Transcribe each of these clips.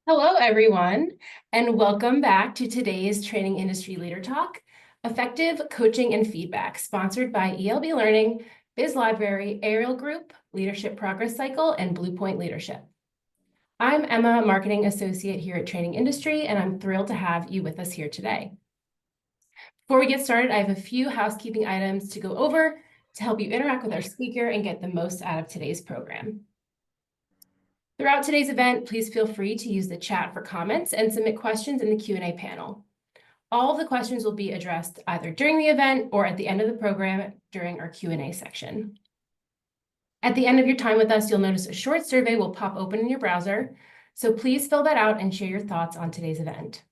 Hello, everyone, and welcome back to today's Training Industry Leader Talk, Effective Coaching and Feedback, sponsored by ELB Learning, BizLibrary, Ariel Group, Leadership Progress Cycle, and Bluepoint Leadership. I'm Emma, Marketing Associate here at Training Industry, and I'm thrilled to have you with us here today. Before we get started, I have a few housekeeping items to go over to help you interact with our speaker and get the most out of today's program. Throughout today's event, please feel free to use the chat for comments and submit questions in the Q&A panel. All of the questions will be addressed either during the event or at the end of the program during our Q&A section. At the end of your time with us, you'll notice a short survey will pop open in your browser, so please fill that out and share your thoughts on today's event.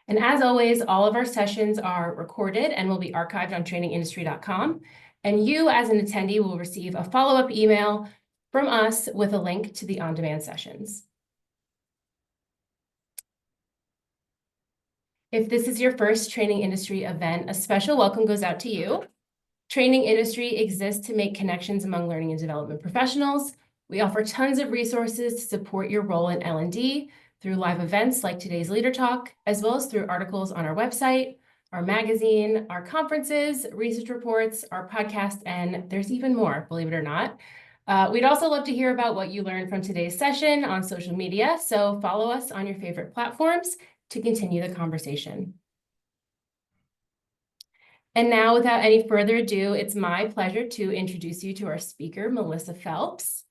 And as always, all of our sessions are recorded and will be archived on trainingindustry.com, and you as an attendee will receive a follow-up email from us with a link to the on-demand sessions. If this is your first Training Industry event, a special welcome goes out to you. Training Industry exists to make connections among learning and development professionals. We offer tons of resources to support your role in L&D through live events like today's Leader Talk, as well as through articles on our website, our magazine, our conferences, research reports, our podcast, and there's even more, believe it or not. We'd also love to hear about what you learned from today's session on social media, so follow us on your favorite platforms to continue the conversation. And now, without any further ado, it's my pleasure to introduce you to our speaker, Melissa Felps.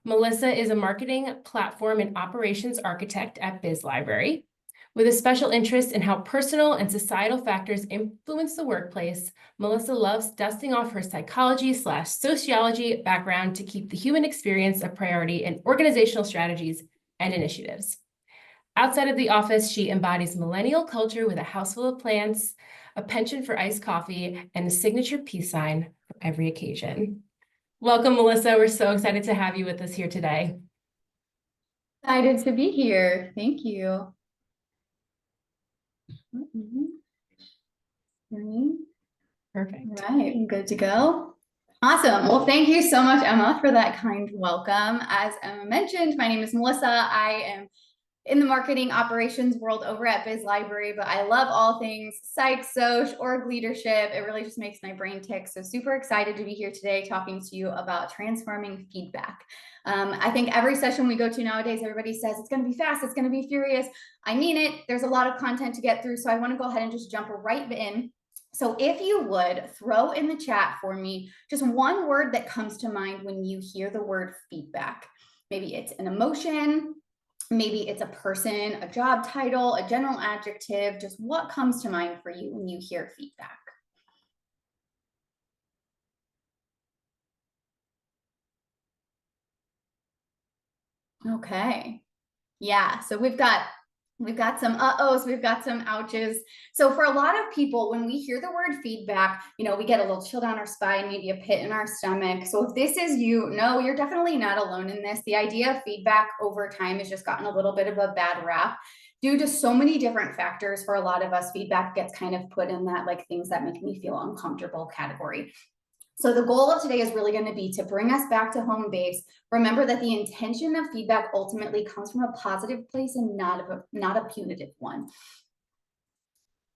Melissa is a marketing platform and operations architect at BizLibrary. With a special interest in how personal and societal factors influence the workplace, Melissa loves dusting off her psychology/sociology background to keep the human experience a priority in organizational strategies and initiatives. Outside of the office, she embodies millennial culture with a house full of plants, a penchant for iced coffee, and a signature peace sign for every occasion. Welcome, Melissa. We're so excited to have you with us here today. Excited to be here. Thank you. Perfect. All right, good to go. Awesome. Well, thank you so much, Emma, for that kind welcome. As Emma mentioned, my name is Melissa. I am in the marketing operations world over at BizLibrary, but I love all things psych, soc, org leadership. It really just makes my brain tick. So super excited to be here today talking to you about transforming feedback. I think every session we go to nowadays, everybody says it's going to be fast, it's going to be furious. I mean it. There's a lot of content to get through, so I want to go ahead and just jump right in. So if you would throw in the chat for me just one word that comes to mind when you hear the word feedback. Maybe it's an emotion, maybe it's a person, a job title, a general adjective. Just what comes to mind for you when you hear feedback? Okay. Yeah, so we've got some uh-ohs, we've got some ouches. So for a lot of people, when we hear the word feedback, we get a little chill down our spine, maybe a pit in our stomach. So if this is you, no, you're definitely not alone in this. The idea of feedback over time has just gotten a little bit of a bad rap. Due to so many different factors, for a lot of us, feedback gets kind of put in that like things that make me feel uncomfortable category. So the goal of today is really going to be to bring us back to home base. Remember that the intention of feedback ultimately comes from a positive place and not a punitive one.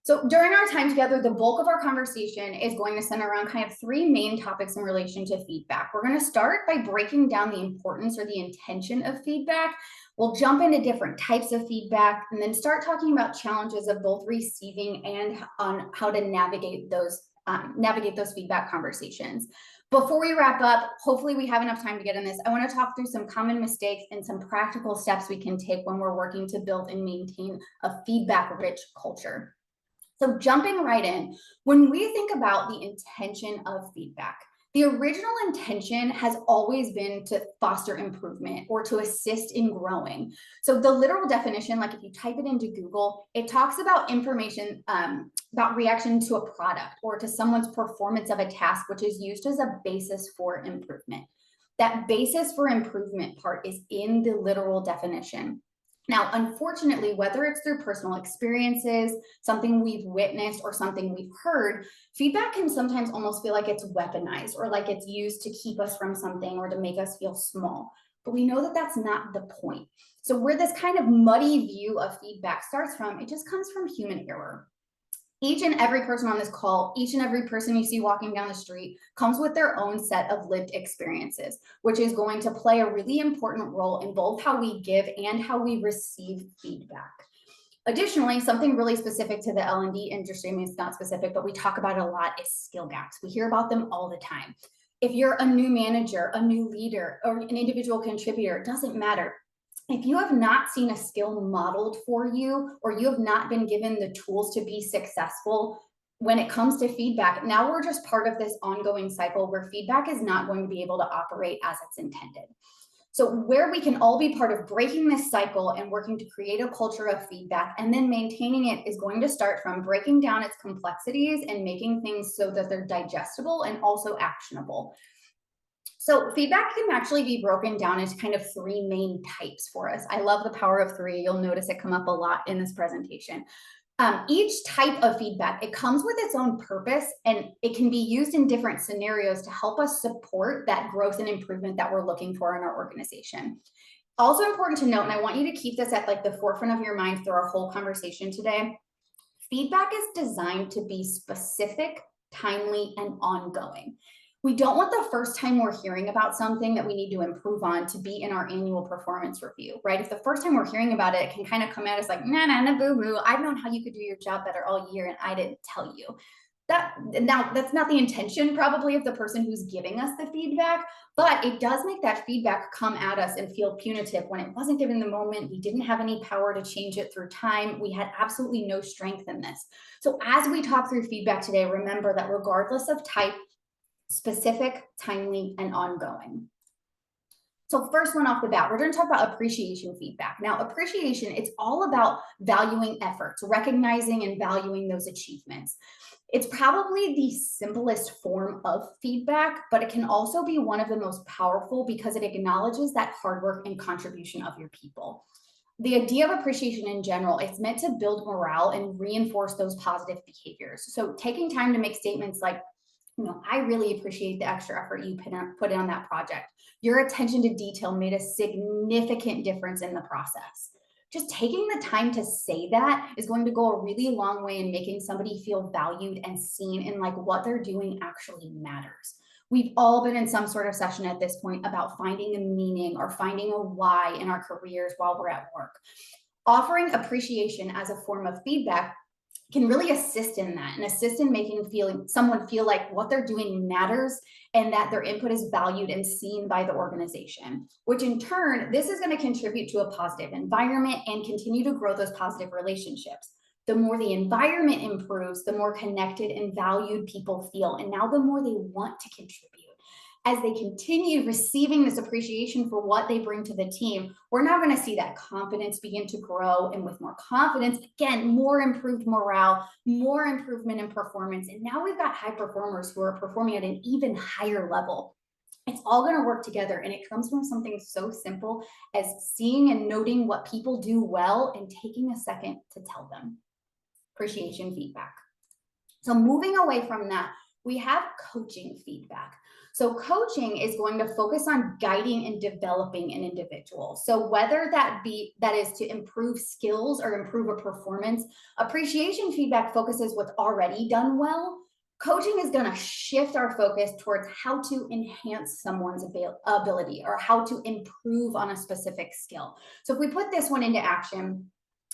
So during our time together, the bulk of our conversation is going to center around kind of three main topics in relation to feedback. We're going to start by breaking down the importance or the intention of feedback. We'll jump into different types of feedback and then start talking about challenges of both receiving and on how to navigate those feedback conversations. Before we wrap up, hopefully we have enough time to get in this. I want to talk through some common mistakes and some practical steps we can take when we're working to build and maintain a feedback-rich culture. So jumping right in, when we think about the intention of feedback, the original intention has always been to foster improvement or to assist in growing. So the literal definition, like if you type it into Google, it talks about information about reaction to a product or to someone's performance of a task, which is used as a basis for improvement. That basis for improvement part is in the literal definition. Now, unfortunately, whether it's through personal experiences, something we've witnessed, or something we've heard, feedback can sometimes almost feel like it's weaponized or like it's used to keep us from something or to make us feel small. but we know that that's not the point. So where this kind of muddy view of feedback starts from, it just comes from human error. Each and every person on this call, each and every person you see walking down the street comes with their own set of lived experiences, which is going to play a really important role in both how we give and how we receive feedback. Additionally, something really specific to the L&D industry, I mean, it's not specific, but we talk about it a lot, is skill gaps. We hear about them all the time. If you're a new manager, a new leader, or an individual contributor, it doesn't matter. If you have not seen a skill modeled for you, or you have not been given the tools to be successful when it comes to feedback, now we're just part of this ongoing cycle where feedback is not going to be able to operate as it's intended. So where we can all be part of breaking this cycle and working to create a culture of feedback and then maintaining it is going to start from breaking down its complexities and making things so that they're digestible and also actionable. So feedback can actually be broken down into kind of three main types for us. I love the power of three. You'll notice it come up a lot in this presentation. Each type of feedback, it comes with its own purpose, and it can be used in different scenarios to help us support that growth and improvement that we're looking for in our organization. Also important to note, and I want you to keep this at like the forefront of your mind through our whole conversation today, feedback is designed to be specific, timely, and ongoing. We don't want the first time we're hearing about something that we need to improve on to be in our annual performance review, right? If the first time we're hearing about it, it can kind of come at us like, nah, boo-boo. I've known how you could do your job better all year and I didn't tell you. Now, that's not the intention probably of the person who's giving us the feedback, but it does make that feedback come at us and feel punitive when it wasn't given the moment. We didn't have any power to change it through time. We had absolutely no strength in this. So as we talk through feedback today, remember that regardless of type, specific, timely, and ongoing. So first one off the bat, we're going to talk about appreciation feedback. Now, appreciation, it's all about valuing efforts, recognizing and valuing those achievements. It's probably the simplest form of feedback, but it can also be one of the most powerful because it acknowledges that hard work and contribution of your people. The idea of appreciation in general, it's meant to build morale and reinforce those positive behaviors. So taking time to make statements like, I really appreciate the extra effort you put in on that project. Your attention to detail made a significant difference in the process. Just taking the time to say that is going to go a really long way in making somebody feel valued and seen in like what they're doing actually matters. We've all been in some sort of session at this point about finding a meaning or finding a why in our careers while we're at work. Offering appreciation as a form of feedback can really assist in that and assist in making someone feel like what they're doing matters and that their input is valued and seen by the organization, which in turn, this is going to contribute to a positive environment and continue to grow those positive relationships. The more the environment improves, the more connected and valued people feel, and now the more they want to contribute. As they continue receiving this appreciation for what they bring to the team, we're now going to see that confidence begin to grow. And with more confidence, again, more improved morale, more improvement in performance. And now we've got high performers who are performing at an even higher level. It's all going to work together. And it comes from something so simple as seeing and noting what people do well and taking a second to tell them. Appreciation feedback. So moving away from that, we have coaching feedback. So coaching is going to focus on guiding and developing an individual. So whether that is to improve skills or improve a performance, appreciation feedback focuses what's already done well. Coaching is going to shift our focus towards how to enhance someone's ability or how to improve on a specific skill. So if we put this one into action,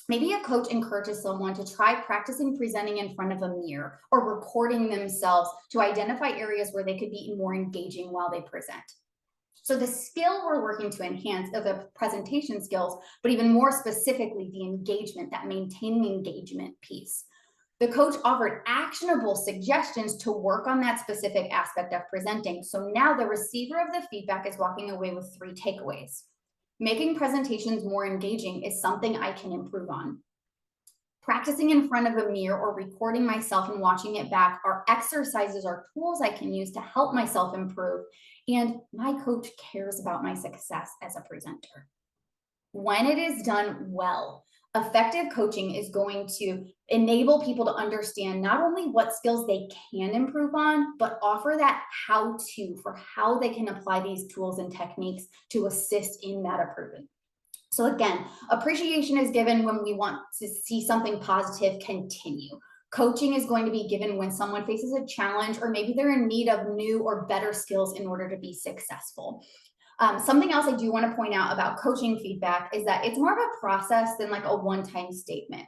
maybe a coach encourages someone to try practicing presenting in front of a mirror or recording themselves to identify areas where they could be more engaging while they present. So the skill we're working to enhance are the presentation skills, but even more specifically, the engagement, that maintaining engagement piece. The coach offered actionable suggestions to work on that specific aspect of presenting. So now the receiver of the feedback is walking away with 3 takeaways. Making presentations more engaging is something I can improve on. Practicing in front of a mirror or recording myself and watching it back are exercises or tools I can use to help myself improve. And my coach cares about my success as a presenter. When it is done well, Effective coaching is going to enable people to understand not only what skills they can improve on, but offer that how-to for how they can apply these tools and techniques to assist in that improvement. So again, appreciation is given when we want to see something positive continue. Coaching is going to be given when someone faces a challenge, or maybe they're in need of new or better skills in order to be successful. Something else I do want to point out about coaching feedback is that it's more of a process than like a one-time statement.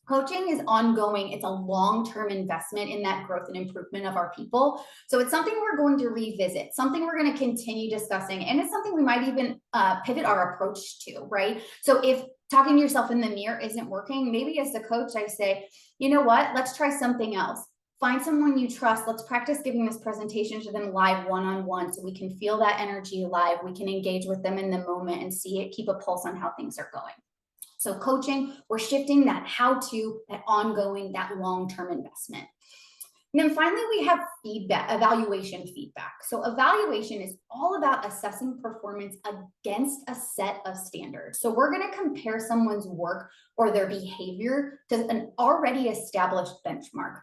Coaching is ongoing. It's a long-term investment in that growth and improvement of our people. So it's something we're going to revisit, something we're going to continue discussing, and it's something we might even pivot our approach to, right? So if talking to yourself in the mirror isn't working, maybe as the coach, I say, you know what, let's try something else. Find someone you trust. Let's practice giving this presentation to them live one-on-one so we can feel that energy live. We can engage with them in the moment and see it, keep a pulse on how things are going. So coaching, we're shifting that how-to, that ongoing, that long-term investment. And then finally, we have feedback, evaluation feedback. So evaluation is all about assessing performance against a set of standards. So we're going to compare someone's work or their behavior to an already established benchmark.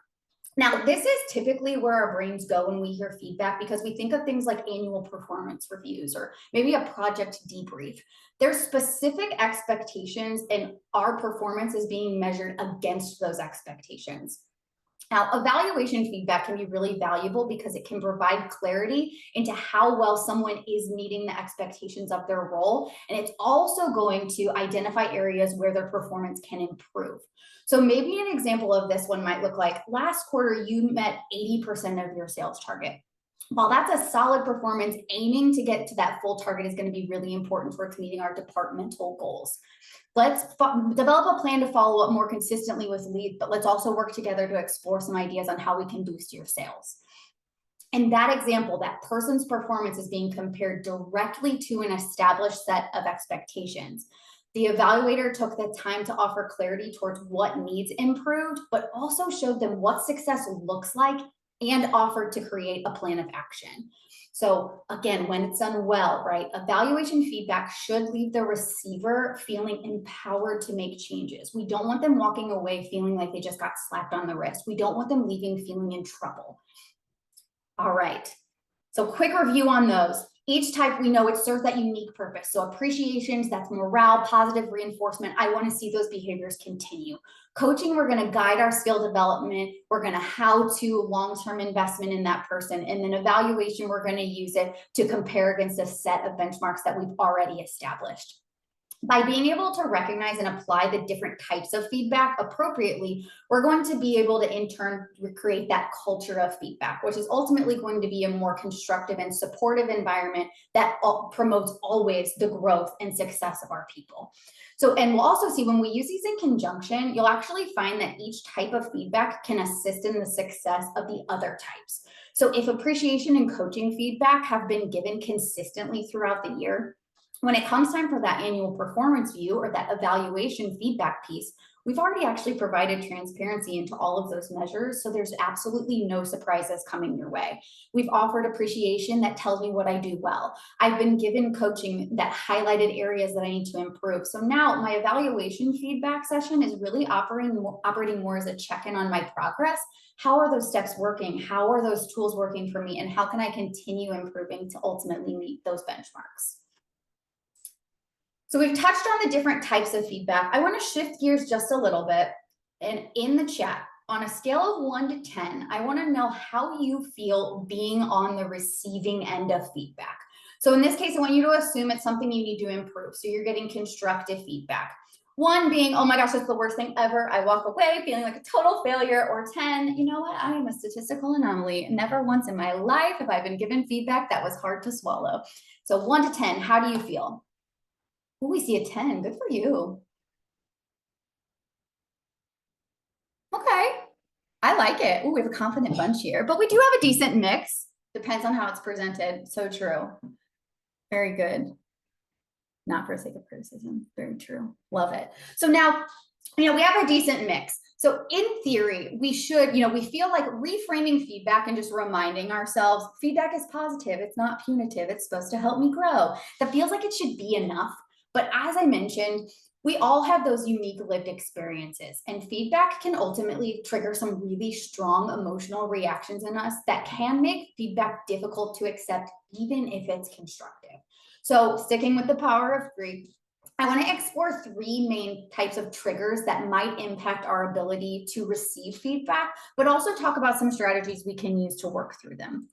Now, this is typically where our brains go when we hear feedback, because we think of things like annual performance reviews or maybe a project debrief. There's specific expectations, and our performance is being measured against those expectations. Now, evaluation feedback can be really valuable because it can provide clarity into how well someone is meeting the expectations of their role. And it's also going to identify areas where their performance can improve. So maybe an example of this one might look like, last quarter, you met 80% of your sales target. While that's a solid performance, aiming to get to that full target is going to be really important towards meeting our departmental goals. Let's develop a plan to follow up more consistently with leads, but let's also work together to explore some ideas on how we can boost your sales. In that example, that person's performance is being compared directly to an established set of expectations. The evaluator took the time to offer clarity towards what needs improved, but also showed them what success looks like and offered to create a plan of action. So again, when it's done well, right, evaluation feedback should leave the receiver feeling empowered to make changes. We don't want them walking away feeling like they just got slapped on the wrist. We don't want them leaving feeling in trouble. All right, so quick review on those. Each type, we know it serves that unique purpose. So appreciations, that's morale, positive reinforcement. I want to see those behaviors continue. Coaching, we're going to guide our skill development. We're going to how-to long-term investment in that person. And then evaluation, we're going to use it to compare against a set of benchmarks that we've already established. By being able to recognize and apply the different types of feedback appropriately, we're going to be able to in turn create that culture of feedback, which is ultimately going to be a more constructive and supportive environment that promotes always the growth and success of our people. So, and we'll also see when we use these in conjunction, you'll actually find that each type of feedback can assist in the success of the other types. So if appreciation and coaching feedback have been given consistently throughout the year, when it comes time for that annual performance view or that evaluation feedback piece, we've already actually provided transparency into all of those measures, so there's absolutely no surprises coming your way. We've offered appreciation that tells me what I do well. I've been given coaching that highlighted areas that I need to improve. So now my evaluation feedback session is really operating more as a check-in on my progress. How are those steps working? How are those tools working for me? And how can I continue improving to ultimately meet those benchmarks? So we've touched on the different types of feedback. I want to shift gears just a little bit. And in the chat, on a scale of 1 to 10, I want to know how you feel being on the receiving end of feedback. So in this case, I want you to assume it's something you need to improve. So you're getting constructive feedback. 1 being, oh my gosh, that's the worst thing ever. I walk away feeling like a total failure. Or 10, you know what? I am a statistical anomaly. Never once in my life have I been given feedback that was hard to swallow. So 1 to 10, how do you feel? Oh, we see a 10. Good for you. Okay. I like it. Oh, we have a confident bunch here, but we do have a decent mix. Depends on how it's presented. So true. Very good. Not for the sake of criticism. Very true. Love it. So now, we have a decent mix. So in theory, we should, we feel like reframing feedback and just reminding ourselves feedback is positive. It's not punitive. It's supposed to help me grow. That feels like it should be enough. But as I mentioned, We all have those unique lived experiences, and feedback can ultimately trigger some really strong emotional reactions in us that can make feedback difficult to accept, even if it's constructive. So, sticking with the power of three, I want to explore three main types of triggers that might impact our ability to receive feedback, but also talk about some strategies we can use to work through them.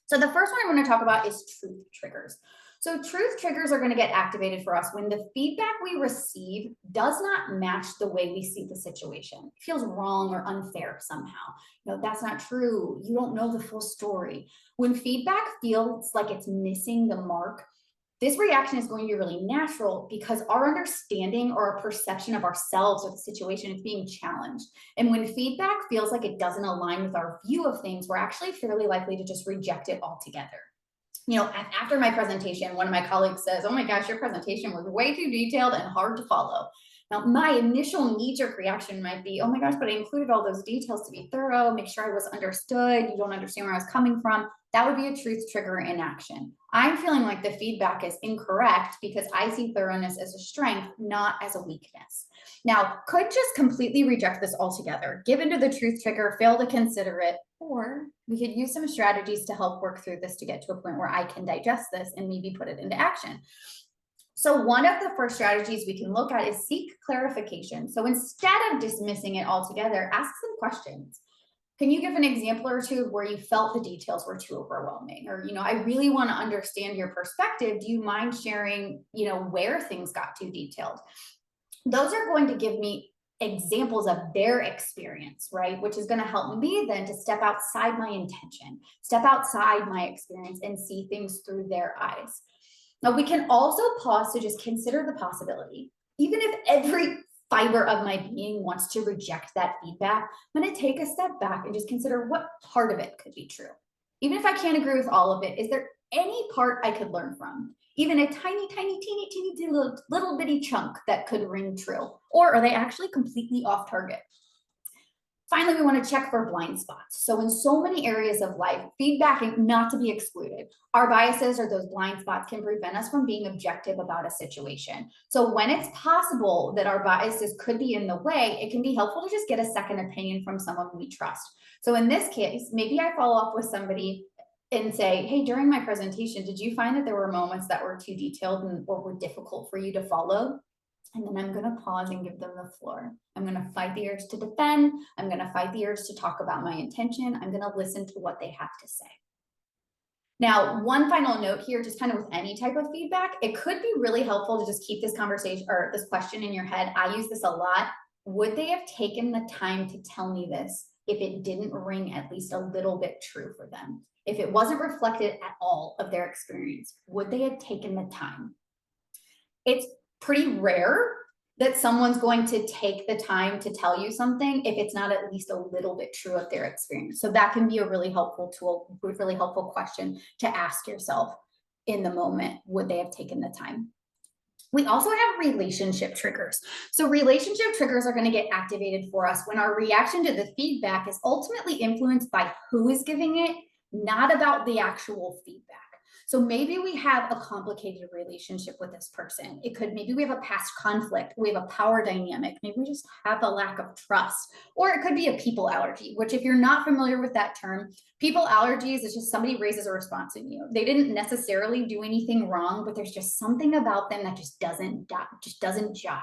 So the first one I want to talk about is truth triggers. So truth triggers are going to get activated for us when the feedback we receive does not match the way we see the situation. It feels wrong or unfair somehow. That's not true. You don't know the full story. When feedback feels like it's missing the mark, this reaction is going to be really natural because our understanding or our perception of ourselves or the situation is being challenged. And when feedback feels like it doesn't align with our view of things, we're actually fairly likely to just reject it altogether. After my presentation, one of my colleagues says, "Oh my gosh, your presentation was way too detailed and hard to follow." Now, my initial knee-jerk reaction might be, "Oh my gosh, but I included all those details to be thorough, make sure I was understood. You don't understand where I was coming from." That would be a truth trigger in action. I'm feeling like the feedback is incorrect because I see thoroughness as a strength, not as a weakness. Now, could just completely reject this altogether, give into the truth trigger, fail to consider it, or we could use some strategies to help work through this to get to a point where I can digest this and maybe put it into action. So one of the first strategies we can look at is seek clarification. So instead of dismissing it altogether, ask some questions. Can you give an example or two of where you felt the details were too overwhelming? Or, I really want to understand your perspective. Do you mind sharing, where things got too detailed? Those are going to give me examples of their experience, right? Which is going to help me then to step outside my intention, step outside my experience and see things through their eyes. Now, we can also pause to just consider the possibility. Even if every fiber of my being wants to reject that feedback, I'm going to take a step back and just consider what part of it could be true. Even if I can't agree with all of it, is there any part I could learn from? Even a tiny, teeny, little bitty chunk that could ring true? Or are they actually completely off target? Finally, we want to check for blind spots. So in so many areas of life, feedback is not to be excluded. Our biases or those blind spots can prevent us from being objective about a situation. So when it's possible that our biases could be in the way, it can be helpful to just get a second opinion from someone we trust. So in this case, maybe I follow up with somebody and say, "Hey, during my presentation, did you find that there were moments that were too detailed or were difficult for you to follow?" And then I'm going to pause and give them the floor. I'm going to fight the urge to defend. I'm going to fight the urge to talk about my intention. I'm going to listen to what they have to say. Now, one final note here, just kind of with any type of feedback, it could be really helpful to just keep this conversation or this question in your head. I use this a lot. Would they have taken the time to tell me this if it didn't ring at least a little bit true for them? If it wasn't reflected at all of their experience, would they have taken the time? It's pretty rare that someone's going to take the time to tell you something if it's not at least a little bit true of their experience. So that can be a really helpful tool, a really helpful question to ask yourself in the moment. Would they have taken the time? We also have relationship triggers. So relationship triggers are going to get activated for us when our reaction to the feedback is ultimately influenced by who is giving it, not about the actual feedback. So maybe we have a complicated relationship with this person. Maybe we have a past conflict, we have a power dynamic, maybe we just have a lack of trust, or it could be a people allergy, which if you're not familiar with that term, people allergies is just somebody raises a response in you. They didn't necessarily do anything wrong, but there's just something about them that just doesn't jive.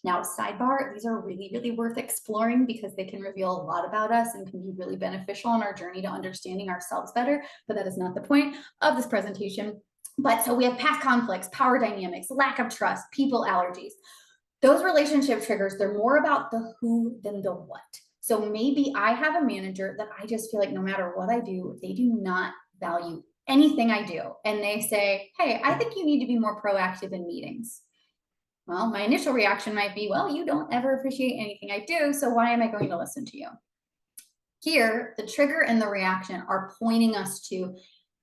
Now, sidebar, these are really, really worth exploring because they can reveal a lot about us and can be really beneficial on our journey to understanding ourselves better, but that is not the point of this presentation. But so we have past conflicts, power dynamics, lack of trust, people allergies. Those relationship triggers, they're more about the who than the what. So maybe I have a manager that I just feel like no matter what I do, they do not value anything I do. And they say, "Hey, I think you need to be more proactive in meetings." Well, my initial reaction might be, "Well, you don't ever appreciate anything I do, so why am I going to listen to you?" Here, the trigger and the reaction are pointing us to,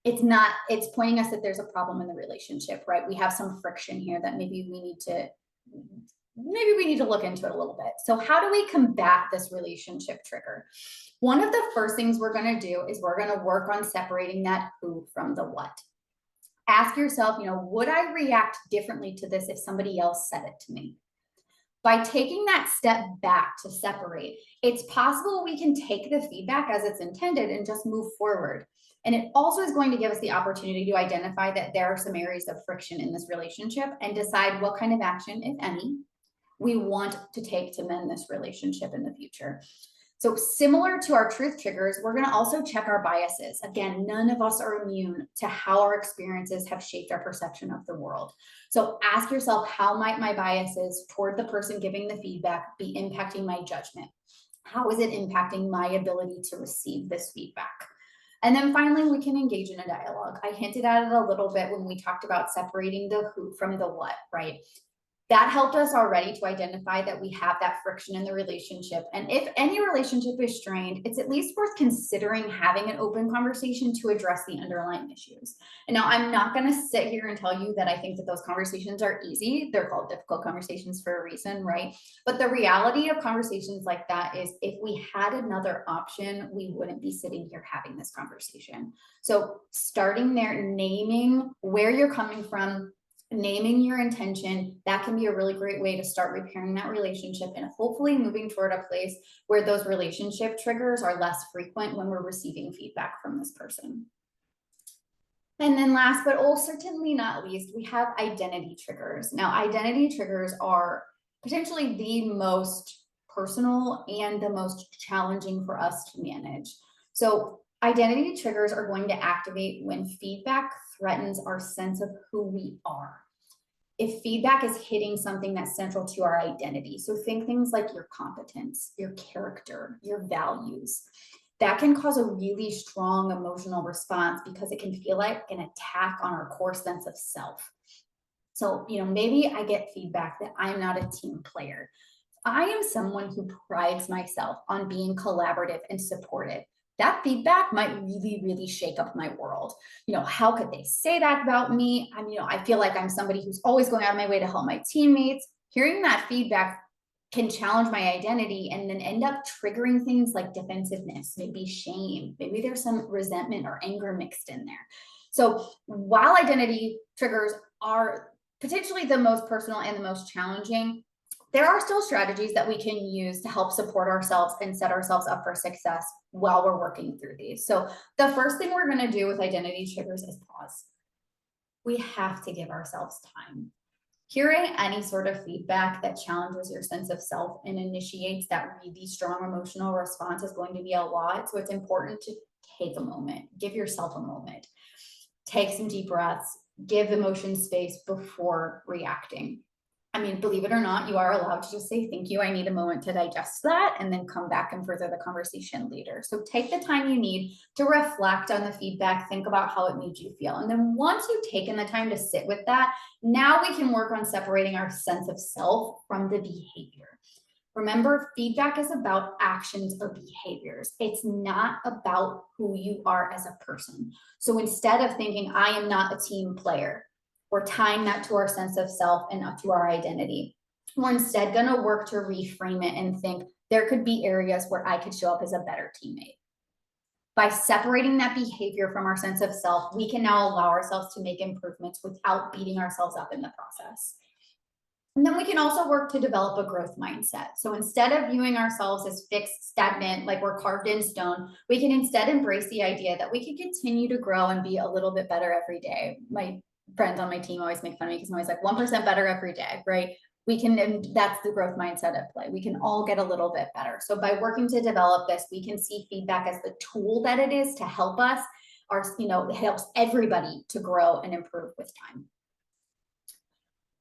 it's pointing us that there's a problem in the relationship, right? We have some friction here that maybe we need to look into it a little bit. So how do we combat this relationship trigger? One of the first things we're going to do is we're going to work on separating that who from the what. Ask yourself, would I react differently to this if somebody else said it to me? By taking that step back to separate, it's possible we can take the feedback as it's intended and just move forward. And it also is going to give us the opportunity to identify that there are some areas of friction in this relationship and decide what kind of action, if any, we want to take to mend this relationship in the future. So similar to our truth triggers, we're going to also check our biases. Again, none of us are immune to how our experiences have shaped our perception of the world. So ask yourself, how might my biases toward the person giving the feedback be impacting my judgment? How is it impacting my ability to receive this feedback? And then finally, we can engage in a dialogue. I hinted at it a little bit when we talked about separating the who from the what, right? That helped us already to identify that we have that friction in the relationship. And if any relationship is strained, it's at least worth considering having an open conversation to address the underlying issues. And now I'm not going to sit here and tell you that I think that those conversations are easy. They're called difficult conversations for a reason, right? But the reality of conversations like that is if we had another option, we wouldn't be sitting here having this conversation. So starting there, naming where you're coming from, naming your intention, that can be a really great way to start repairing that relationship and hopefully moving toward a place where those relationship triggers are less frequent when we're receiving feedback from this person. And then last, but certainly not least, we have identity triggers. Now, identity triggers are potentially the most personal and the most challenging for us to manage. So identity triggers are going to activate when feedback threatens our sense of who we are. If feedback is hitting something that's central to our identity, so think things like your competence, your character, your values, that can cause a really strong emotional response because it can feel like an attack on our core sense of self. So, maybe I get feedback that I'm not a team player. I am someone who prides myself on being collaborative and supportive. That feedback might really, really shake up my world. How could they say that about me? I feel like I'm somebody who's always going out of my way to help my teammates. Hearing that feedback can challenge my identity and then end up triggering things like defensiveness, maybe shame, maybe there's some resentment or anger mixed in there. So while identity triggers are potentially the most personal and the most challenging, there are still strategies that we can use to help support ourselves and set ourselves up for success while we're working through these. So the first thing we're going to do with identity triggers is pause. We have to give ourselves time. Hearing any sort of feedback that challenges your sense of self and initiates that really strong emotional response is going to be a lot. So it's important to take a moment, give yourself a moment, take some deep breaths, give emotion space before reacting. Believe it or not, you are allowed to just say, thank you, I need a moment to digest that, and then come back and further the conversation later. So take the time you need to reflect on the feedback, think about how it made you feel. And then once you've taken the time to sit with that, now we can work on separating our sense of self from the behavior. Remember, feedback is about actions or behaviors. It's not about who you are as a person. So instead of thinking, I am not a team player, we're tying that to our sense of self and up to our identity. We're instead going to work to reframe it and think there could be areas where I could show up as a better teammate. By separating that behavior from our sense of self, we can now allow ourselves to make improvements without beating ourselves up in the process. And then we can also work to develop a growth mindset. So instead of viewing ourselves as fixed, stagnant, like we're carved in stone, we can instead embrace the idea that we can continue to grow and be a little bit better every day. My friends on my team always make fun of me because I'm always like 1% better every day, right? We can, and that's the growth mindset at play. We can all get a little bit better. So by working to develop this, we can see feedback as the tool that it is to help us, it helps everybody to grow and improve with time.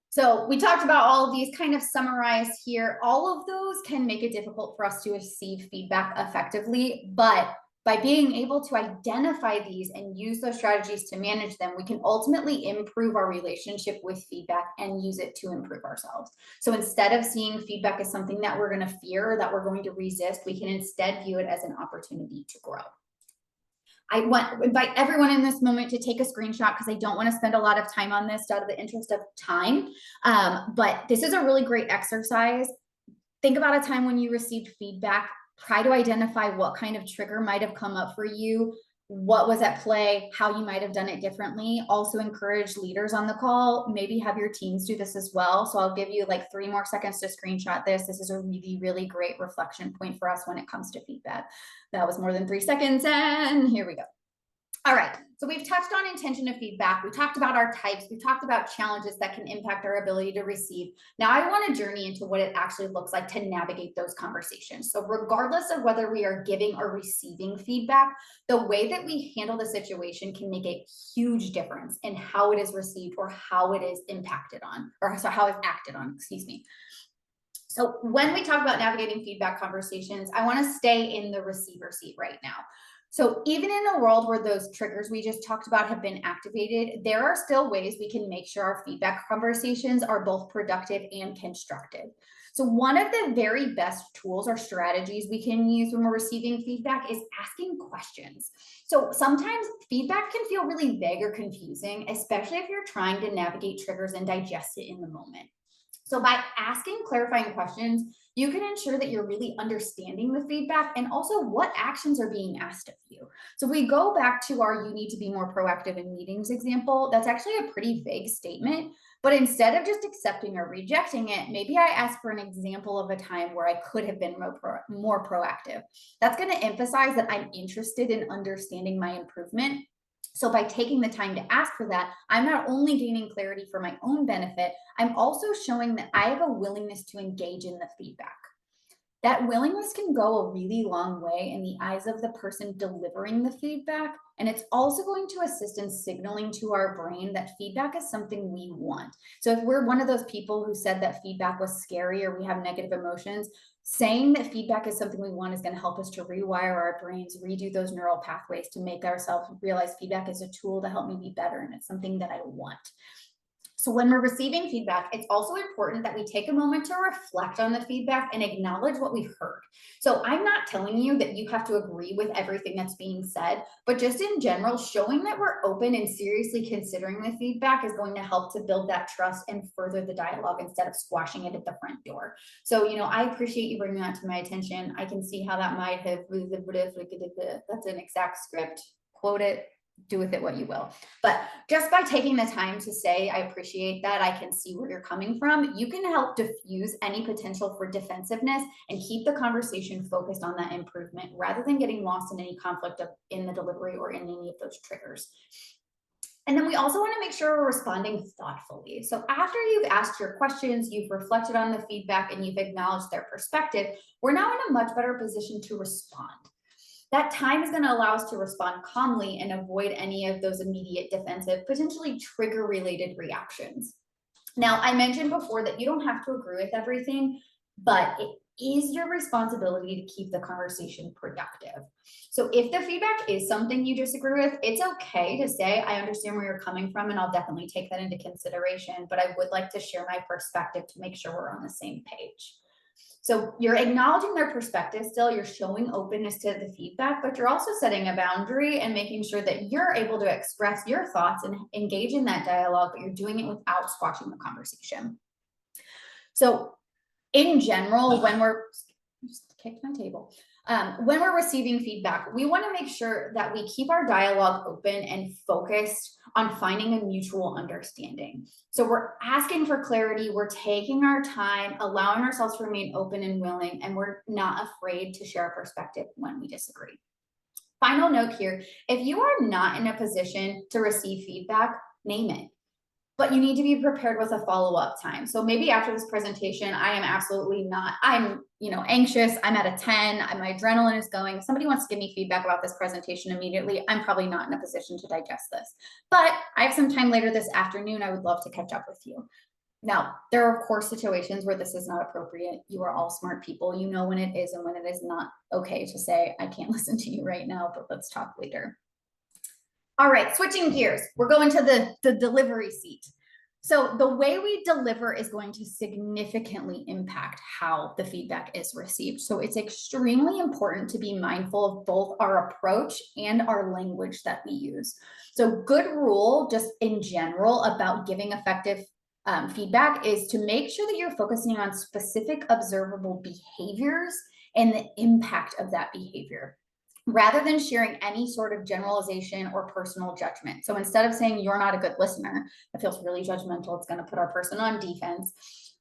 So we talked about all of these kind of summarized here. All of those can make it difficult for us to receive feedback effectively, but by being able to identify these and use those strategies to manage them, we can ultimately improve our relationship with feedback and use it to improve ourselves. So instead of seeing feedback as something that we're going to fear, that we're going to resist, we can instead view it as an opportunity to grow. I invite everyone in this moment to take a screenshot because I don't want to spend a lot of time on this out of the interest of time. But this is a really great exercise. Think about a time when you received feedback. Try to identify what kind of trigger might have come up for you. what was at play, how you might have done it differently. Also encourage leaders on the call, maybe have your teams do this as well. So I'll give you like 3 more seconds to screenshot this. This is a really, really great reflection point for us when it comes to feedback. That was more than 3 seconds, and here we go. All right, so we've touched on intention of feedback. We talked about our types. We talked about challenges that can impact our ability to receive. Now I want to journey into what it actually looks like to navigate those conversations. So regardless of whether we are giving or receiving feedback, the way that we handle the situation can make a huge difference in how it is received or how it is impacted on, or so how it's acted on, excuse me. So when we talk about navigating feedback conversations, I want to stay in the receiver seat right now. So even in a world where those triggers we just talked about have been activated, there are still ways we can make sure our feedback conversations are both productive and constructive. So one of the very best tools or strategies we can use when we're receiving feedback is asking questions. So sometimes feedback can feel really vague or confusing, especially if you're trying to navigate triggers and digest it in the moment. So by asking clarifying questions, you can ensure that you're really understanding the feedback and also what actions are being asked of you. So if we go back to our "you need to be more proactive in meetings" example, that's actually a pretty vague statement. But instead of just accepting or rejecting it, maybe I ask for an example of a time where I could have been more proactive. That's going to emphasize that I'm interested in understanding my improvement. So by taking the time to ask for that, I'm not only gaining clarity for my own benefit, I'm also showing that I have a willingness to engage in the feedback. That willingness can go a really long way in the eyes of the person delivering the feedback. And it's also going to assist in signaling to our brain that feedback is something we want. So if we're one of those people who said that feedback was scary or we have negative emotions, saying that feedback is something we want is going to help us to rewire our brains, redo those neural pathways to make ourselves realize feedback is a tool to help me be better and it's something that I want. So when we're receiving feedback, it's also important that we take a moment to reflect on the feedback and acknowledge what we heard. So I'm not telling you that you have to agree with everything that's being said, but just in general, showing that we're open and seriously considering the feedback is going to help to build that trust and further the dialogue instead of squashing it at the front door. So, I appreciate you bringing that to my attention. I can see how that might have, that's an exact script, quote it, do with it what you will. But just by taking the time to say, I appreciate that, I can see where you're coming from, you can help diffuse any potential for defensiveness and keep the conversation focused on that improvement rather than getting lost in any conflict in the delivery or in any of those triggers. And then we also want to make sure we're responding thoughtfully. So after you've asked your questions, you've reflected on the feedback, and you've acknowledged their perspective, we're now in a much better position to respond. That time is going to allow us to respond calmly and avoid any of those immediate defensive, potentially trigger related reactions. Now, I mentioned before that you don't have to agree with everything, but it is your responsibility to keep the conversation productive. So if the feedback is something you disagree with, it's okay to say, I understand where you're coming from, and I'll definitely take that into consideration, but I would like to share my perspective to make sure we're on the same page. So you're acknowledging their perspective still, you're showing openness to the feedback, but you're also setting a boundary and making sure that you're able to express your thoughts and engage in that dialogue, but you're doing it without squashing the conversation. So in general, when we're, just kicked my table. When we're receiving feedback, we want to make sure that we keep our dialogue open and focused on finding a mutual understanding. So we're asking for clarity, we're taking our time, allowing ourselves to remain open and willing, and we're not afraid to share a perspective when we disagree. Final note here, if you are not in a position to receive feedback, name it. But you need to be prepared with a follow-up time. So maybe after this presentation, I am absolutely not, I'm anxious, I'm at a 10, my adrenaline is going. If somebody wants to give me feedback about this presentation immediately, I'm probably not in a position to digest this. But I have some time later this afternoon, I would love to catch up with you. Now, there are of course situations where this is not appropriate. You are all smart people. You know when it is and when it is not okay to say, I can't listen to you right now, but let's talk later. All right, switching gears, we're going to the delivery seat. So the way we deliver is going to significantly impact how the feedback is received. So it's extremely important to be mindful of both our approach and our language that we use. So good rule, just in general, about giving effective feedback is to make sure that you're focusing on specific observable behaviors and the impact of that behavior. rather than sharing any sort of generalization or personal judgment. So instead of saying you're not a good listener, that feels really judgmental, it's going to put our person on defense.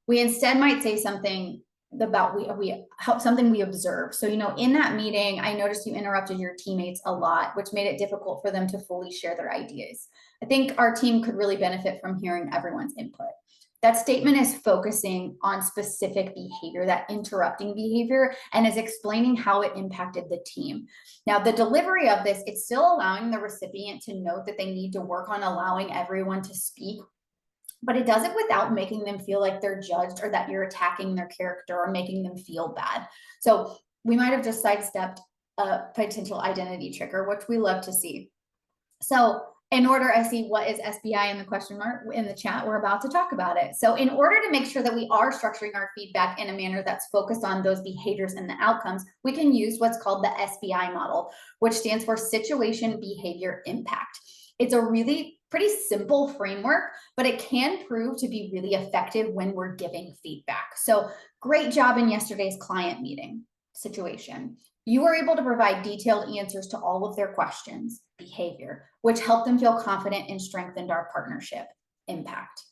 We instead might say something about we help something we observe. So, in that meeting, I noticed you interrupted your teammates a lot, which made it difficult for them to fully share their ideas. I think our team could really benefit from hearing everyone's input. That statement is focusing on specific behavior, that interrupting behavior, and is explaining how it impacted the team. Now, the delivery of this, it's still allowing the recipient to note that they need to work on allowing everyone to speak, but it does it without making them feel like they're judged or that you're attacking their character or making them feel bad. So we might have just sidestepped a potential identity trigger, which we love to see. So in order, I see what is SBI in the question mark in the chat. We're about to talk about it. So in order to make sure that we are structuring our feedback in a manner that's focused on those behaviors and the outcomes, we can use what's called the SBI model, which stands for Situation Behavior Impact. It's a really pretty simple framework, but it can prove to be really effective when we're giving feedback. So great job in yesterday's client meeting situation. You were able to provide detailed answers to all of their questions, behavior, which helped them feel confident and strengthened our partnership. Impact.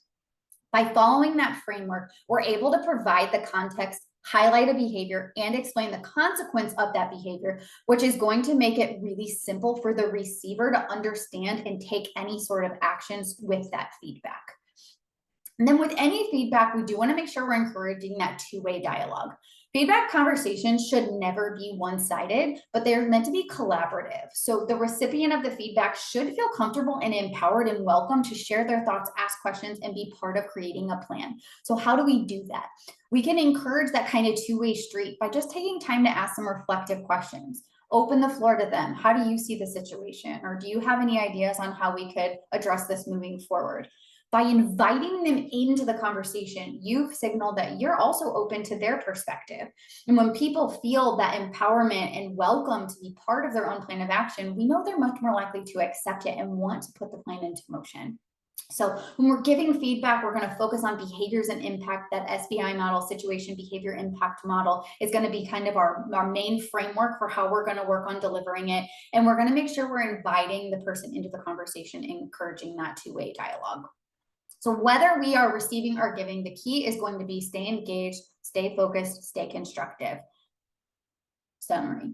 By following that framework, we're able to provide the context, highlight a behavior, and explain the consequence of that behavior, which is going to make it really simple for the receiver to understand and take any sort of actions with that feedback. And then with any feedback, we do want to make sure we're encouraging that two-way dialogue. Feedback conversations should never be one-sided, but they're meant to be collaborative. So the recipient of the feedback should feel comfortable and empowered and welcome to share their thoughts, ask questions, and be part of creating a plan. So how do we do that? We can encourage that kind of two-way street by just taking time to ask some reflective questions. Open the floor to them. How do you see the situation? Or do you have any ideas on how we could address this moving forward? By inviting them into the conversation, you've signaled that you're also open to their perspective. And when people feel that empowerment and welcome to be part of their own plan of action, we know they're much more likely to accept it and want to put the plan into motion. So when we're giving feedback, we're going to focus on behaviors and impact. That SBI model, situation behavior impact model, is going to be kind of our main framework for how we're going to work on delivering it. And we're going to make sure we're inviting the person into the conversation and encouraging that two-way dialogue. So whether we are receiving or giving, the key is going to be stay engaged, stay focused, stay constructive. Summary.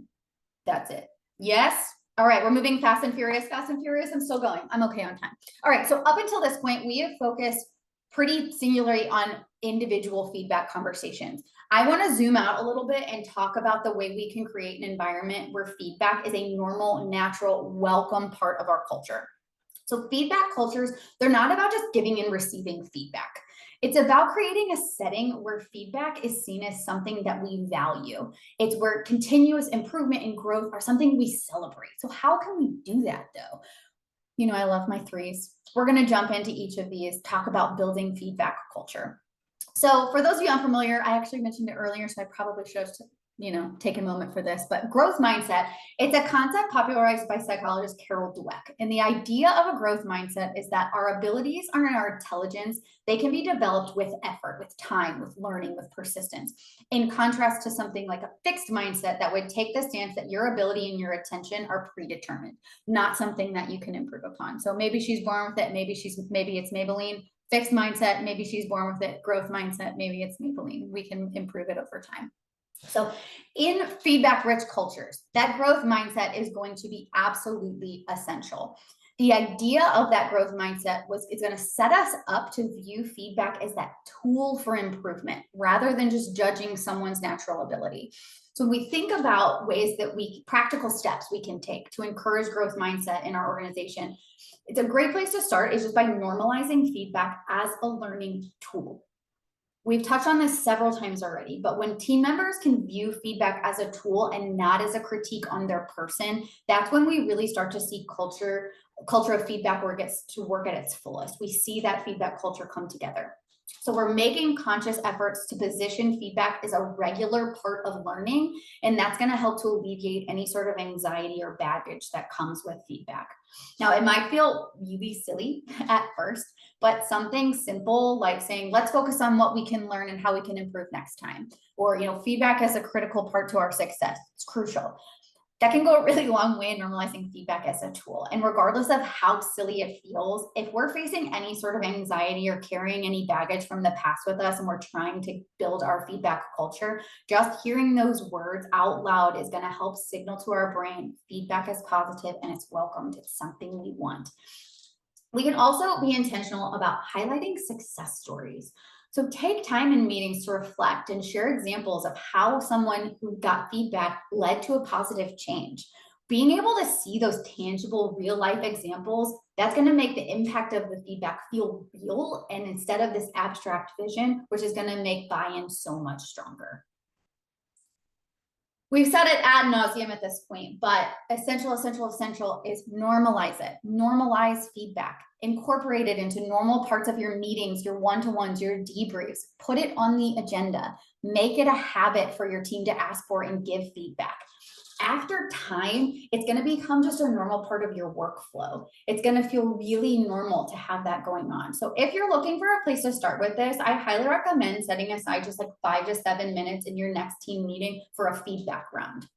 That's it. Yes. All right. We're moving fast and furious. Fast and furious. I'm still going. I'm okay on time. All right. So up until this point, we have focused pretty singularly on individual feedback conversations. I want to zoom out a little bit and talk about the way we can create an environment where feedback is a normal, natural, welcome part of our culture. So feedback cultures, they're not about just giving and receiving feedback. It's about creating a setting where feedback is seen as something that we value. It's where continuous improvement and growth are something we celebrate. So how can we do that though? I love my threes. We're going to jump into each of these, talk about building feedback culture. So for those of you unfamiliar, I actually mentioned it earlier, so I probably should have take a moment for this, but growth mindset, it's a concept popularized by psychologist Carol Dweck. And the idea of a growth mindset is that our abilities and our intelligence, they can be developed with effort, with time, with learning, with persistence. In contrast to something like a fixed mindset that would take the stance that your ability and your attention are predetermined, not something that you can improve upon. So maybe she's born with it, maybe it's Maybelline. Fixed mindset, maybe she's born with it. Growth mindset, maybe it's Maybelline. We can improve it over time. So in feedback-rich cultures, that growth mindset is going to be absolutely essential. The idea of that growth mindset is going to set us up to view feedback as that tool for improvement rather than just judging someone's natural ability. So we think about ways that practical steps we can take to encourage growth mindset in our organization. It's a great place to start is just by normalizing feedback as a learning tool. We've touched on this several times already, but when team members can view feedback as a tool and not as a critique on their person, that's when we really start to see culture of feedback where it gets to work at its fullest. We see that feedback culture come together. So we're making conscious efforts to position feedback as a regular part of learning, and that's going to help to alleviate any sort of anxiety or baggage that comes with feedback. Now, it might feel really silly at first, but something simple like saying, let's focus on what we can learn and how we can improve next time. Or, feedback is a critical part to our success. It's crucial. That can go a really long way in normalizing feedback as a tool. And regardless of how silly it feels, if we're facing any sort of anxiety or carrying any baggage from the past with us and we're trying to build our feedback culture, just hearing those words out loud is going to help signal to our brain feedback is positive and it's welcomed. It's something we want. We can also be intentional about highlighting success stories. So take time in meetings to reflect and share examples of how someone who got feedback led to a positive change. Being able to see those tangible real life examples, that's going to make the impact of the feedback feel real, and instead of this abstract vision, which is going to make buy-in so much stronger. We've said it ad nauseum at this point, but essential is normalize it. Normalize feedback. Incorporate it into normal parts of your meetings, your one-to-ones, your debriefs. Put it on the agenda. Make it a habit for your team to ask for and give feedback. After time, it's going to become just a normal part of your workflow. It's going to feel really normal to have that going on. So if you're looking for a place to start with this, I highly recommend setting aside just like 5 to 7 minutes in your next team meeting for a feedback round.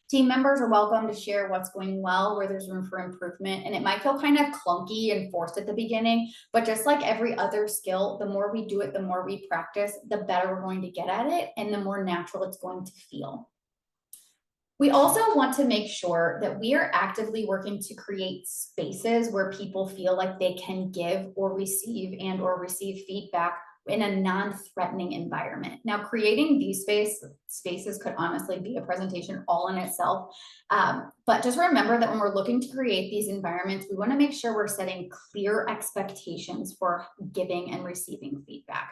Team members are welcome to share what's going well, where there's room for improvement, and it might feel kind of clunky and forced at the beginning, but just like every other skill, the more we do it, the more we practice, the better we're going to get at it, and the more natural it's going to feel. We also want to make sure that we are actively working to create spaces where people feel like they can give or receive feedback in a non-threatening environment. Now, creating these spaces could honestly be a presentation all in itself. But just remember that when we're looking to create these environments, we want to make sure we're setting clear expectations for giving and receiving feedback.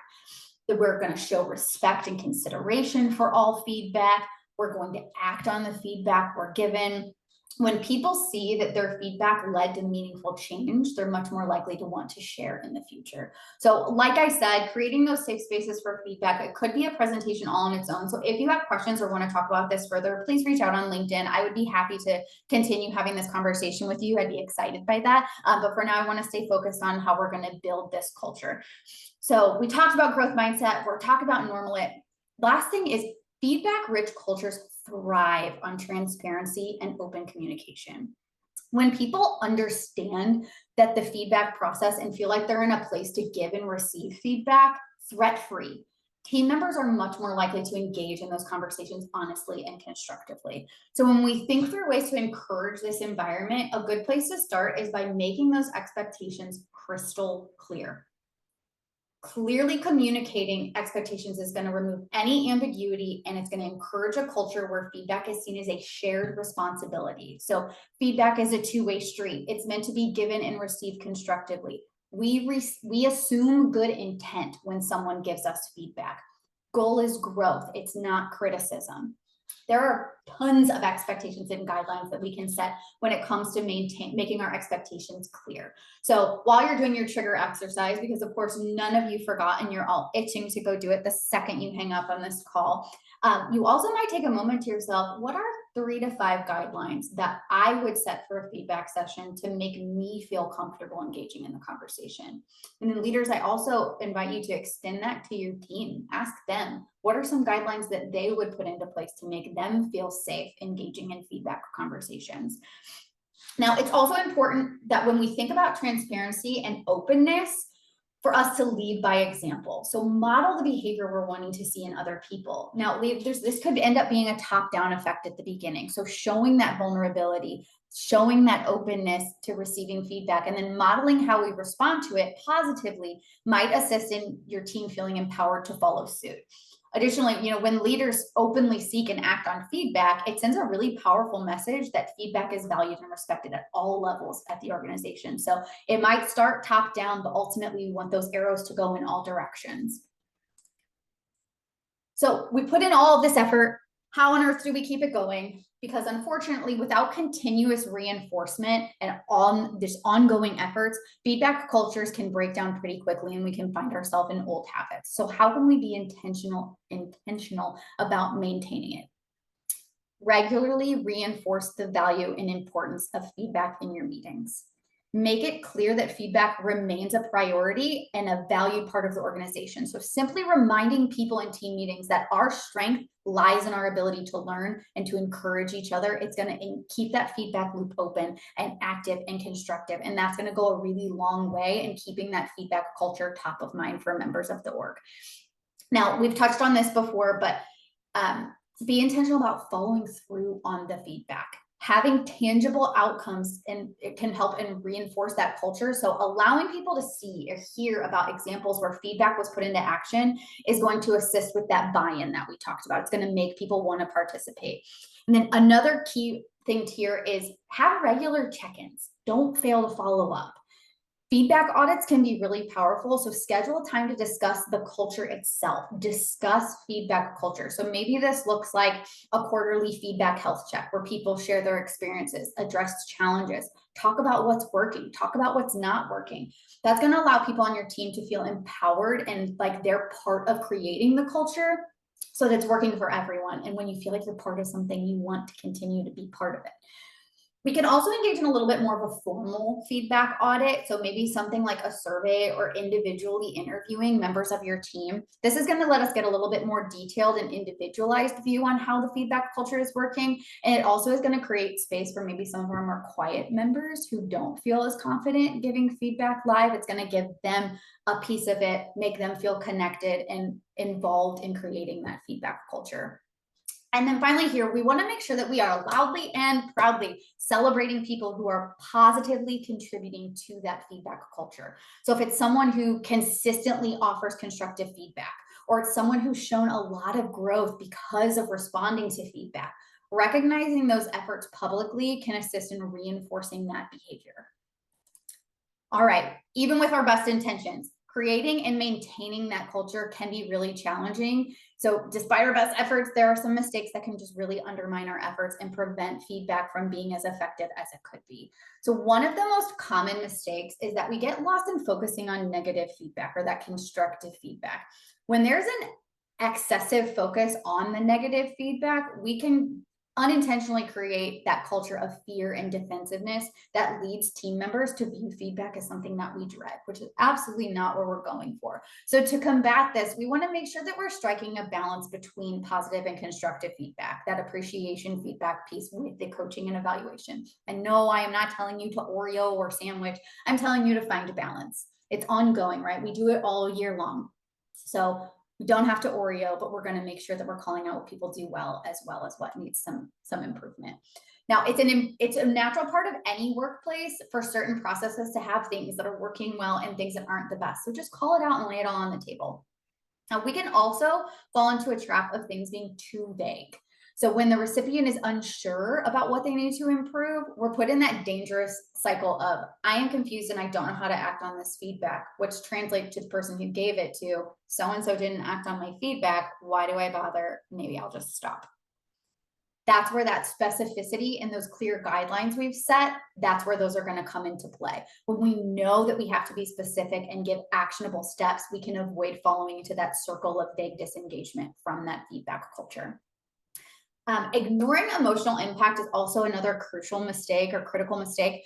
That we're going to show respect and consideration for all feedback. We're going to act on the feedback we're given. When people see that their feedback led to meaningful change, they're much more likely to want to share in the future. So like I said, creating those safe spaces for feedback, it could be a presentation all on its own. So if you have questions or want to talk about this further, please reach out on LinkedIn. I would be happy to continue having this conversation with you. I'd be excited by that. But for now, I want to stay focused on how we're going to build this culture. So we talked about growth mindset. We're talking about normal it. Last thing is feedback-rich cultures thrive on transparency and open communication. When people understand that the feedback process and feel like they're in a place to give and receive feedback threat-free, team members are much more likely to engage in those conversations honestly and constructively. So when we think through ways to encourage this environment, a good place to start is by making those expectations crystal clear. Clearly communicating expectations is going to remove any ambiguity, and it's going to encourage a culture where feedback is seen as a shared responsibility. So feedback is a two-way street. It's meant to be given and received constructively. We assume good intent when someone gives us feedback. Goal is growth. It's not criticism. There are tons of expectations and guidelines that we can set when it comes to making our expectations clear. So while you're doing your trigger exercise, because of course none of you forgot and you're all itching to go do it the second you hang up on this call, you also might take a moment to yourself, what are 3 to 5 guidelines that I would set for a feedback session to make me feel comfortable engaging in the conversation? And then leaders, I also invite you to extend that to your team. Ask them, what are some guidelines that they would put into place to make them feel safe engaging in feedback conversations? Now, it's also important that when we think about transparency and openness, for us to lead by example. So model the behavior we're wanting to see in other people. Now, this could end up being a top-down effect at the beginning. So showing that vulnerability, showing that openness to receiving feedback, and then modeling how we respond to it positively might assist in your team feeling empowered to follow suit. Additionally, when leaders openly seek and act on feedback, it sends a really powerful message that feedback is valued and respected at all levels at the organization. So it might start top down, but ultimately we want those arrows to go in all directions. So we put in all of this effort. How on earth do we keep it going? Because unfortunately, without continuous reinforcement and this ongoing efforts, feedback cultures can break down pretty quickly and we can find ourselves in old habits. So how can we be intentional about maintaining it? Regularly reinforce the value and importance of feedback in your meetings. Make it clear that feedback remains a priority and a valued part of the organization. So simply reminding people in team meetings that our strength lies in our ability to learn and to encourage each other. It's going to keep that feedback loop open and active and constructive. And that's going to go a really long way in keeping that feedback culture top of mind for members of the org. Now, we've touched on this before, but be intentional about following through on the feedback. Having tangible outcomes, and it can help and reinforce that culture. So allowing people to see or hear about examples where feedback was put into action is going to assist with that buy-in that we talked about. It's going to make people want to participate. And then another key thing here is have regular check-ins. Don't fail to follow up. Feedback audits can be really powerful. So schedule a time to discuss the culture itself, discuss feedback culture. So maybe this looks like a quarterly feedback health check where people share their experiences, address challenges, talk about what's working, talk about what's not working. That's going to allow people on your team to feel empowered and like they're part of creating the culture so that it's working for everyone. And when you feel like you're part of something, you want to continue to be part of it. We can also engage in a little bit more of a formal feedback audit. So maybe something like a survey or individually interviewing members of your team. This is going to let us get a little bit more detailed and individualized view on how the feedback culture is working. And it also is going to create space for maybe some of our more quiet members who don't feel as confident giving feedback live. It's going to give them a piece of it, make them feel connected and involved in creating that feedback culture. And then finally here, we want to make sure that we are loudly and proudly celebrating people who are positively contributing to that feedback culture. So if it's someone who consistently offers constructive feedback, or it's someone who's shown a lot of growth because of responding to feedback, recognizing those efforts publicly can assist in reinforcing that behavior. All right, even with our best intentions, creating and maintaining that culture can be really challenging. So despite our best efforts, there are some mistakes that can just really undermine our efforts and prevent feedback from being as effective as it could be. So one of the most common mistakes is that we get lost in focusing on negative feedback or that constructive feedback. When there's an excessive focus on the negative feedback, we can unintentionally create that culture of fear and defensiveness that leads team members to view feedback as something that we dread, which is absolutely not what we're going for. So to combat this, we want to make sure that we're striking a balance between positive and constructive feedback, that appreciation feedback piece with the coaching and evaluation. And no, I am not telling you to Oreo or sandwich. I'm telling you to find a balance. It's ongoing, right? We do it all year long. So we don't have to Oreo, but we're going to make sure that we're calling out what people do well as what needs some improvement. Now, it's a natural part of any workplace for certain processes to have things that are working well and things that aren't the best. So just call it out and lay it all on the table. Now, we can also fall into a trap of things being too vague. So when the recipient is unsure about what they need to improve, we're put in that dangerous cycle of, I am confused and I don't know how to act on this feedback, which translates to the person who gave it to, so-and-so didn't act on my feedback. Why do I bother? Maybe I'll just stop. That's where that specificity and those clear guidelines we've set, that's where those are going to come into play. When we know that we have to be specific and give actionable steps, we can avoid falling into that circle of vague disengagement from that feedback culture. Ignoring emotional impact is also another crucial mistake or critical mistake.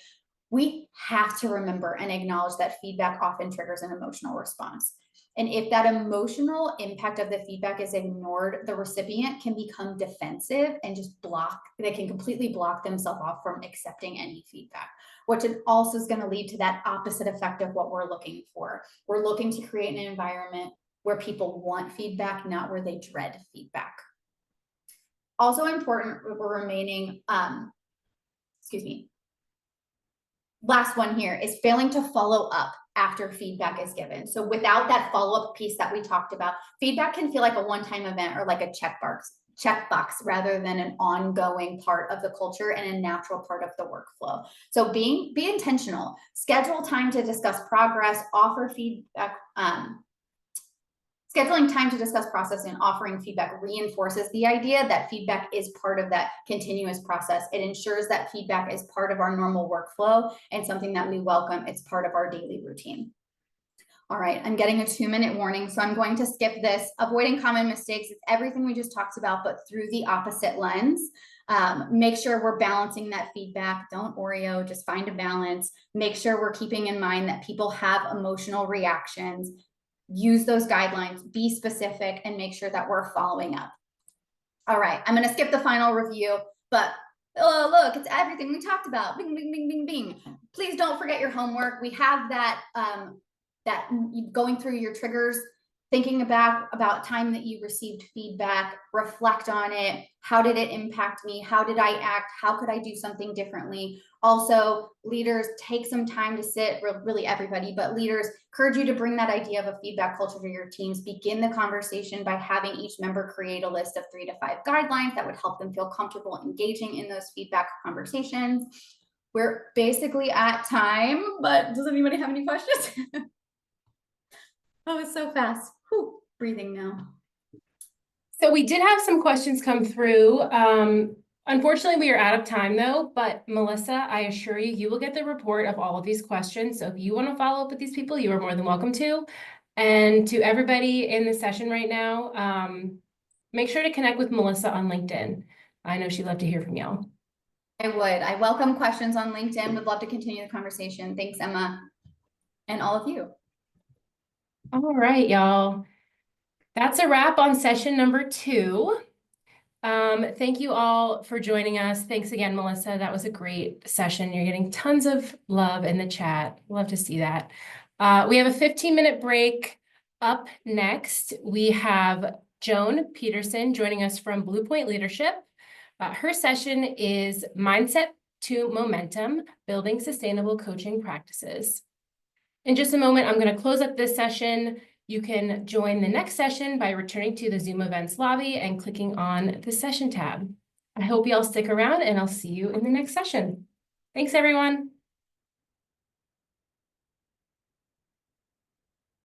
We have to remember and acknowledge that feedback often triggers an emotional response. And if that emotional impact of the feedback is ignored, the recipient can become defensive and just they can completely block themselves off from accepting any feedback, which also is going to lead to that opposite effect of what we're looking for. We're looking to create an environment where people want feedback, not where they dread feedback. Also important, we're remaining, last one here is failing to follow up after feedback is given. So without that follow-up piece that we talked about, feedback can feel like a one-time event or like a checkbox rather than an ongoing part of the culture and a natural part of the workflow. So be intentional, schedule time to discuss progress, offer feedback, scheduling time to discuss process and offering feedback reinforces the idea that feedback is part of that continuous process. It ensures that feedback is part of our normal workflow and something that we welcome. It's part of our daily routine. All right, I'm getting a 2-minute warning, so I'm going to skip this. Avoiding common mistakes, it's everything we just talked about, but through the opposite lens. Make sure we're balancing that feedback. Don't Oreo, just find a balance. Make sure we're keeping in mind that people have emotional reactions. Use those guidelines, be specific, and make sure that we're following up. All right, I'm gonna skip the final review, but oh, look, it's everything we talked about. Bing, bing, bing, bing, bing. Please don't forget your homework. We have that, that going through your triggers, thinking about time that you received feedback, reflect on it. How did it impact me? How did I act? How could I do something differently? Also, leaders, take some time to sit, really everybody, but leaders, encourage you to bring that idea of a feedback culture to your teams. Begin the conversation by having each member create a list of 3 to 5 guidelines that would help them feel comfortable engaging in those feedback conversations. We're basically at time, but does anybody have any questions? Oh, it's so fast. Whew, breathing now. So we did have some questions come through. Unfortunately, we are out of time though, but Melissa, I assure you, you will get the report of all of these questions. So if you want to follow up with these people, you are more than welcome to. And to everybody in the session right now, make sure to connect with Melissa on LinkedIn. I know she'd love to hear from y'all. I would. I welcome questions on LinkedIn. Would love to continue the conversation. Thanks, Emma, and all of you. All right, y'all. That's a wrap on session number 2. Thank you all for joining us. Thanks again, Melissa. That was a great session. You're getting tons of love in the chat. Love to see that. We have a 15-minute break. Up next, we have Joan Peterson joining us from Blue Point Leadership. Her session is Mindset to Momentum, Building Sustainable Coaching Practices. In just a moment, I'm going to close up this session. You can join the next session by returning to the Zoom events lobby and clicking on the session tab. I hope you all stick around and I'll see you in the next session. Thanks, everyone.